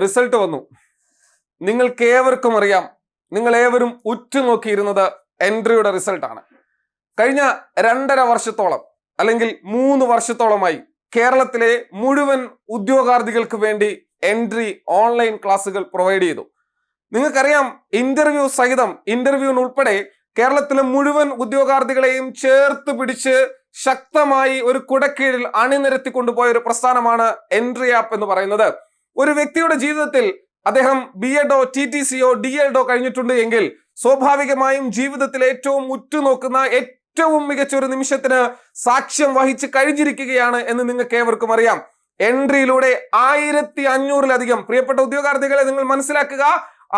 Result വന്നു. നിങ്ങൾക്കേവർക്കും അറിയാം, നിങ്ങൾ ഏവരും ഉറ്റുനോക്കിയിരുന്നത് എൻട്രിയുടെ റിസൾട്ടാണ്. കഴിഞ്ഞ 2.5 വർഷത്തോളം അല്ലെങ്കിൽ 3 വർഷത്തോളമായി കേരളത്തിലെ മുഴുവൻ ഉദ്യോഗാർത്ഥികൾക്ക് വേണ്ടി എൻട്രി ഓൺലൈൻ ക്ലാസ്സുകൾ പ്രൊവൈഡ് ചെയ്തു. നിങ്ങൾക്കറിയാം, ഇന്റർവ്യൂ സഹിതം ഇന്റർവ്യൂവിനുൾപ്പെടെ കേരളത്തിലെ മുഴുവൻ ഉദ്യോഗാർത്ഥികളെയും ചേർത്ത് പിടിച്ച് ശക്തമായി ഒരു കുടക്കീഴിൽ അണിനിരത്തി കൊണ്ടുപോയ ഒരു പ്രസ്ഥാനമാണ് എൻട്രി ആപ്പ് എന്ന് പറയുന്നത്. ഒരു വ്യക്തിയുടെ ജീവിതത്തിൽ അദ്ദേഹം BEdോ TTCയോ DEdോ കഴിഞ്ഞിട്ടുണ്ട് എങ്കിൽ സ്വാഭാവികമായും ജീവിതത്തിൽ ഏറ്റവും ഉറ്റുനോക്കുന്ന ഏറ്റവും മികച്ച ഒരു നിമിഷത്തിന് സാക്ഷ്യം വഹിച്ച് കഴിഞ്ഞിരിക്കുകയാണ് എന്ന് നിങ്ങൾക്ക് ഏവർക്കും അറിയാം. എൻട്രിയിലൂടെ 1500-ലധികം പ്രിയപ്പെട്ട ഉദ്യോഗാർത്ഥികളെ നിങ്ങൾ മനസ്സിലാക്കുക,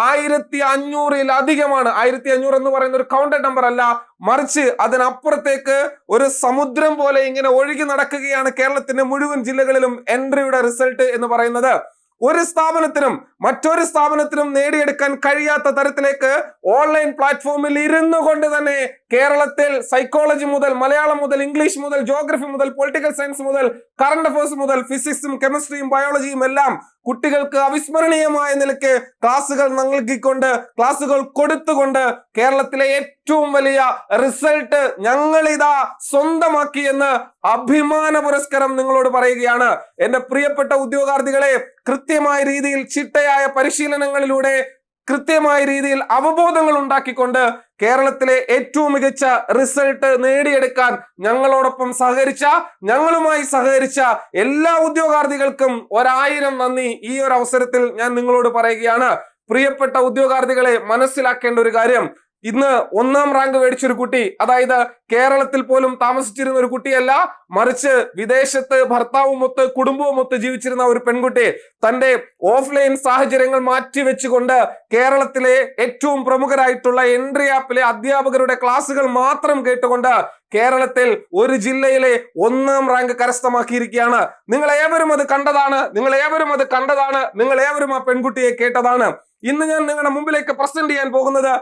1500-ലധികമാണ്. 1500 എന്ന് പറയുന്ന ഒരു കൗണ്ടഡ് നമ്പർ അല്ല, മറിച്ച് അതിനപ്പുറത്തേക്ക് ഒരു സമുദ്രം പോലെ ഇങ്ങനെ ഒഴുകി നടക്കുകയാണ് കേരളത്തിന്റെ മുഴുവൻ ജില്ലകളിലും എൻട്രിയുടെ റിസൾട്ട് എന്ന് പറയുന്നത്. ഒരു സ്ഥാപനത്തിനും മറ്റൊരു സ്ഥാപനത്തിനും നേടിയെടുക്കാൻ കഴിയാത്ത തരത്തിലേക്ക് ഓൺലൈൻ പ്ലാറ്റ്ഫോമിൽ ഇരുന്നു കൊണ്ട് തന്നെ കേരളത്തിൽ സൈക്കോളജി മുതൽ മലയാളം മുതൽ ഇംഗ്ലീഷ് മുതൽ ജോഗ്രഫി മുതൽ പൊളിറ്റിക്കൽ സയൻസ് മുതൽ കറണ്ട് അഫയേഴ്സ് മുതൽ ഫിസിക്സും കെമിസ്ട്രിയും ബയോളജിയും എല്ലാം കുട്ടികൾക്ക് അവിസ്മരണീയമായ നിലയ്ക്ക് ക്ലാസുകൾ നൽകിക്കൊണ്ട് ക്ലാസുകൾ കൊടുത്തുകൊണ്ട് കേരളത്തിലെ ഏറ്റവും വലിയ റിസൾട്ട് ഞങ്ങളിതാ സ്വന്തമാക്കി എന്ന് അഭിമാന പുരസ്കാരം നിങ്ങളോട് പറയുകയാണ്. എന്റെ പ്രിയപ്പെട്ട ഉദ്യോഗാർത്ഥികളെ, കൃത്യമായ രീതിയിൽ ചിട്ടയായ പരിശീലനങ്ങളിലൂടെ കൃത്യമായ രീതിയിൽ അവബോധങ്ങൾ ഉണ്ടാക്കിക്കൊണ്ട് കേരളത്തിലെ ഏറ്റവും മികച്ച റിസൾട്ട് നേടിയെടുക്കാൻ ഞങ്ങളുമായി സഹകരിച്ച എല്ലാ ഉദ്യോഗാർത്ഥികൾക്കും 1000 നന്ദി ഈ ഒരു അവസരത്തിൽ ഞാൻ നിങ്ങളോട് പറയുകയാണ്. പ്രിയപ്പെട്ട ഉദ്യോഗാർത്ഥികളെ, മനസ്സിലാക്കേണ്ട ഒരു കാര്യം, ഇന്ന് 1ാം റാങ്ക് മേടിച്ചൊരു കുട്ടി, അതായത് കേരളത്തിൽ പോലും താമസിച്ചിരുന്ന ഒരു കുട്ടിയല്ല, മറിച്ച് വിദേശത്ത് ഭർത്താവുമൊത്ത് കുടുംബവുമൊത്ത് ജീവിച്ചിരുന്ന ഒരു പെൺകുട്ടി തന്റെ ഓഫ്ലൈൻ സാഹചര്യങ്ങൾ മാറ്റിവെച്ചുകൊണ്ട് കേരളത്തിലെ ഏറ്റവും പ്രമുഖരായിട്ടുള്ള എൻട്രി ആപ്പിലെ അധ്യാപകരുടെ ക്ലാസുകൾ മാത്രം കേട്ടുകൊണ്ട് കേരളത്തിൽ ഒരു ജില്ലയിലെ 1ാം റാങ്ക് കരസ്ഥമാക്കിയിരിക്കുകയാണ്. നിങ്ങൾ ഏവരും അത് കണ്ടതാണ്, നിങ്ങൾ ഏവരും ആ പെൺകുട്ടിയെ കേട്ടതാണ്. ഇന്ന് ഞാൻ നിങ്ങളുടെ മുമ്പിലേക്ക് പ്രസന്റ് ചെയ്യാൻ പോകുന്നത്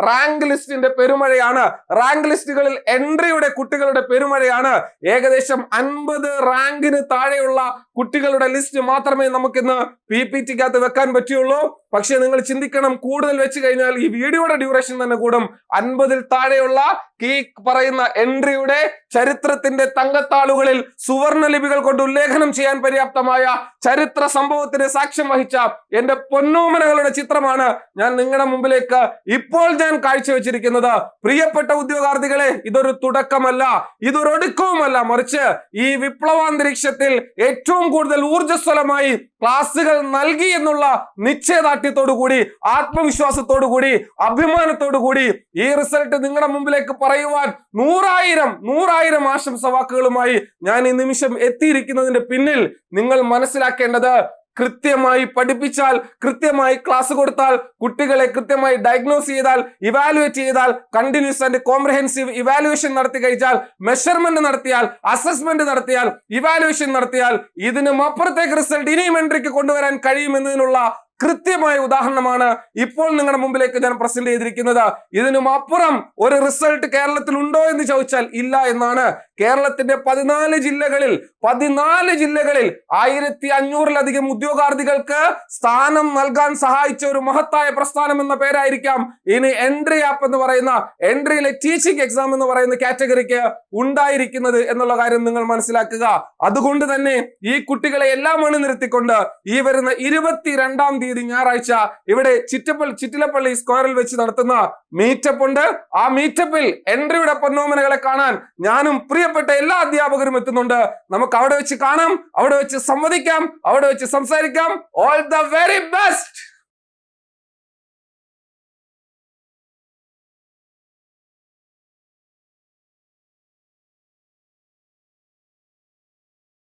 റാങ്ക് ലിസ്റ്റിന്റെ പെരുമഴയാണ്. റാങ്ക് ലിസ്റ്റുകളിൽ എൻട്രിയുടെ കുട്ടികളുടെ പെരുമഴയാണ്. ഏകദേശം 50 റാങ്കിന് താഴെയുള്ള കുട്ടികളുടെ ലിസ്റ്റ് മാത്രമേ നമുക്കിന്ന് PPTക്കകത്ത് വെക്കാൻ പറ്റുള്ളൂ. പക്ഷെ നിങ്ങൾ ചിന്തിക്കണം, കൂടുതൽ വെച്ച് കഴിഞ്ഞാൽ ഈ വീഡിയോയുടെ ഡ്യൂറേഷൻ തന്നെ കൂടും. 50-ൽ താഴെയുള്ള ഈ പറയുന്ന എൻട്രിയുടെ ചരിത്രത്തിന്റെ തങ്കത്താളുകളിൽ സുവർണ ലിപികൾ കൊണ്ട് ഉല്ലേഖനം ചെയ്യാൻ പര്യാപ്തമായ ചരിത്ര സംഭവത്തിന് സാക്ഷ്യം വഹിച്ച എന്റെ പൊന്നോമനകളുടെ ചിത്രമാണ് ഞാൻ നിങ്ങളുടെ മുമ്പിലേക്ക് ഇപ്പോൾ ഞാൻ കാഴ്ചവെച്ചിരിക്കുന്നത്. പ്രിയപ്പെട്ട ഉദ്യോഗാർത്ഥികളെ, ഇതൊരു തുടക്കമല്ല, ഇതൊരൊടുക്കവുമല്ല, മറിച്ച് ഈ വിപ്ലവാന്തരീക്ഷത്തിൽ ഏറ്റവും കൂടുതൽ ഊർജ്ജസ്വലമായി ക്ലാസുകൾ നൽകി എന്നുള്ള നിശ്ചയദാർഢ്യത്തോടു കൂടി, ആത്മവിശ്വാസത്തോടു കൂടി, അഭിമാനത്തോടു കൂടി ഈ റിസൾട്ട് നിങ്ങളുടെ മുമ്പിലേക്ക് പറയുവാൻ 100,000 ആശംസ വാക്കുകളുമായി ഞാൻ ഈ നിമിഷം എത്തിയിരിക്കുന്നതിന്റെ പിന്നിൽ നിങ്ങൾ മനസ്സിലാക്കേണ്ടത്, കൃത്യമായി പഠിപ്പിച്ചാൽ, കൃത്യമായി ക്ലാസ് കൊടുത്താൽ, കുട്ടികളെ കൃത്യമായി ഡയഗ്നോസ് ചെയ്താൽ, ഇവാലുവേറ്റ് ചെയ്താൽ, കണ്ടിന്യൂസ് ആൻഡ് കോംപ്രഹെൻസീവ് ഇവാലുവേഷൻ നടത്തി കഴിച്ചാൽ, മെഷർമെന്റ് നടത്തിയാൽ, അസസ്മെന്റ് നടത്തിയാൽ, ഇവാലുവേഷൻ നടത്തിയാൽ, ഇതിനും അപ്പുറത്തേക്ക് റിസൾട്ട് ഇനിയും എൻട്രിക്ക് കൊണ്ടുവരാൻ കഴിയുമെന്നതിനുള്ള കൃത്യമായ ഉദാഹരണമാണ് ഇപ്പോൾ നിങ്ങളുടെ മുമ്പിലേക്ക് ഞാൻ പ്രസന്റ് ചെയ്തിരിക്കുന്നത്. ഇതിനും അപ്പുറം ഒരു റിസൾട്ട് കേരളത്തിൽ ഉണ്ടോ എന്ന് ചോദിച്ചാൽ ഇല്ല എന്നാണ്. കേരളത്തിന്റെ 14 ജില്ലകളിൽ 1500-ലധികം ഉദ്യോഗാർത്ഥികൾക്ക് സ്ഥാനം നൽകാൻ സഹായിച്ച ഒരു മഹത്തായ പ്രസ്ഥാനം എന്ന പേരായിരിക്കാം ഇനി എൻട്രി ആപ്പ് എന്ന് പറയുന്ന, എൻട്രിയിലെ ടീച്ചിങ് എക്സാം എന്ന് പറയുന്ന കാറ്റഗറിക്ക് ഉണ്ടായിരിക്കുന്നത് എന്നുള്ള കാര്യം നിങ്ങൾ മനസ്സിലാക്കുക. അതുകൊണ്ട് തന്നെ ഈ കുട്ടികളെ എല്ലാം അണിനിരത്തിക്കൊണ്ട് ഈ വരുന്ന 22-ാം തീയതി ഞായറാഴ്ച ഇവിടെ ചിറ്റിലപ്പള്ളി സ്ക്വയറിൽ വെച്ച് നടത്തുന്ന മീറ്റപ്പ് ഉണ്ട്. ആ മീറ്റപ്പിൽ എൻട്രിയുടെ പൊന്നോമനകളെ കാണാൻ ഞാനും പ്രിയപ്പെട്ട എല്ലാ അധ്യാപകരും എത്തുന്നുണ്ട്. നമുക്ക് അവിടെ വെച്ച് കാണാം, അവിടെ വെച്ച് സംവദിക്കാം, അവിടെ വെച്ച് സംസാരിക്കാം. All the very best.